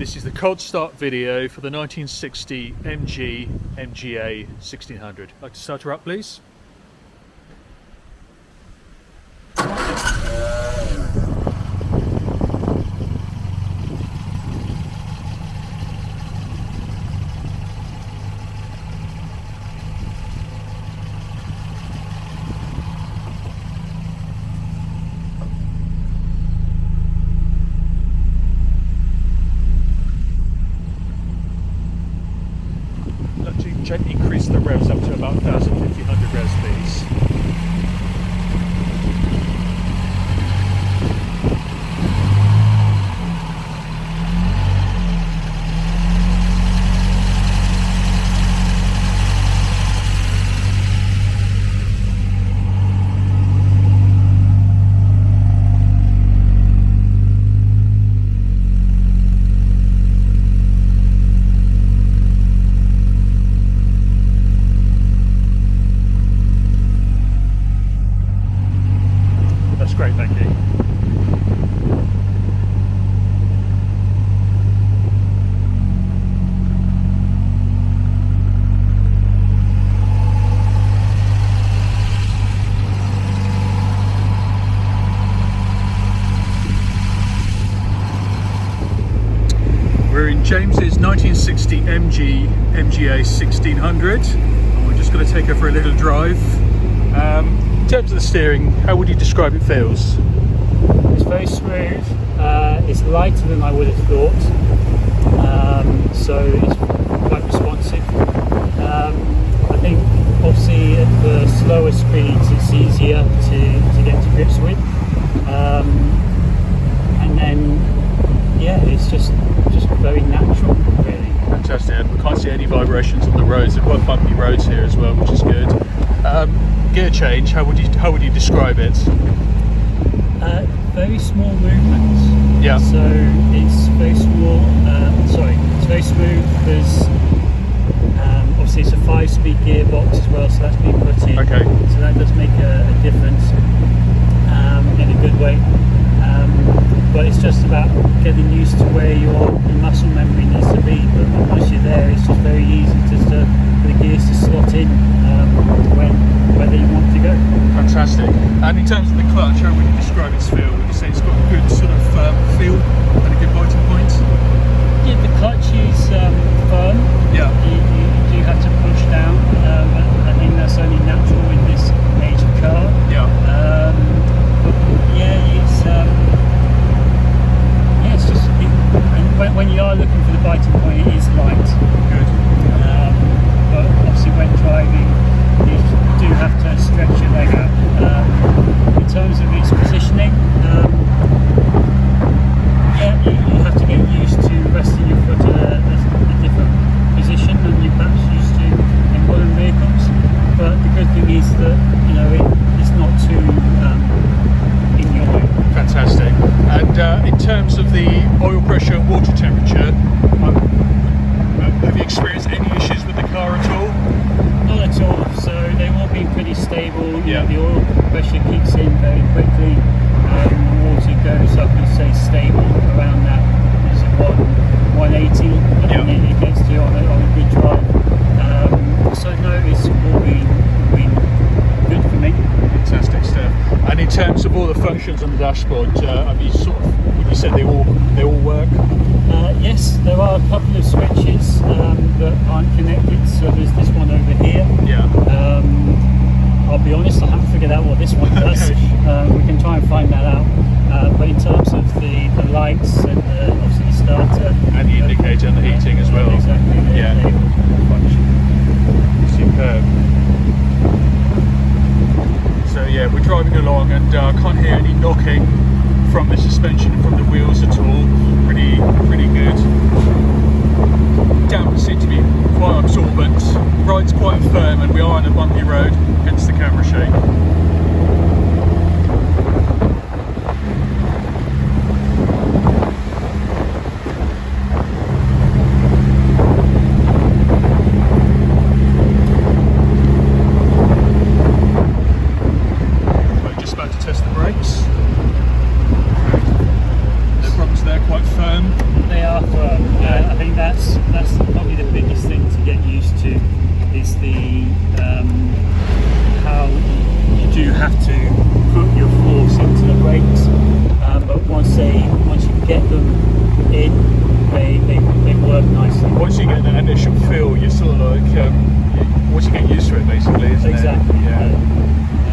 This is the cold start video for the 1960 MG MGA 1600. I'd like to start her up, please. Gently increase the revs up to about 1,500 revs, please. Great, thank you. We're in James's 1960 MG MGA 1600 and we're just going to take her for a little drive. In terms of the steering, how would you describe it feels? It's very smooth, it's lighter than I would have thought, so it's quite responsive. I think obviously at the slower speeds it's easier to get to grips with, and then yeah, it's just very natural really. Fantastic, and we can't see any vibrations on the roads. They're quite bumpy roads here as well, which is good. Gear change, how would you describe it? Very small movements. Yeah. So it's very small. It's very smooth. There's obviously it's a 5-speed gearbox as well, so that's been put in. Okay. So that does make a difference in a good way. But it's just about getting used to where your muscle memory needs to be. But once you're there, it's just very easy just for the gears to slot in whether you want to go. Fantastic. And in terms of the clutch, how would you describe its feel? Would you say it's got a good sort of feel and a good biting point? Yeah, the clutch is firm. Yeah. You do have to push down. I think that's only natural in this age of car. Yeah. But yeah, it's just and when you are looking for the biting point, it is light. Good. But obviously when driving, you do have to stretch your leg out. In terms of its positioning, yeah, you have to get used to resting your foot in a different position than you're perhaps used to in modern vehicles. But the good thing is that it's not too in your way. Fantastic. And in terms of the oil pressure and water temperature, have you experienced any issues with the car at all? Not at all. So they've all been pretty stable. Yeah. The oil pressure kicks in very quickly. The water goes up and stays stable around that. Is it 180? Yeah. And it gets to on a good drive. So no, it's all been good for me. Fantastic stuff. And in terms of all the functions on the dashboard, have you would you say they all work? Yes, there are a couple of switches that aren't connected. So there's this one over here. Yeah. I'll be honest, I haven't figured out what this one does. Okay. We can try and find that out. But in terms of the lights and obviously the starter And the indicator and the heating as well. Exactly. Yeah. They all function. Superb. So yeah, we're driving along and I can't hear any knocking from the suspension and from the wheels at all. Pretty good. Dampers seem to be quite absorbent. Ride's quite firm and we are on a bumpy road, hence the camera shake. They are firm. have to put your force into the brakes. But once you get them in, they work nicely. Once you get that initial feel, you're sort of like once you get used to it, basically, isn't Exactly. it? Yeah.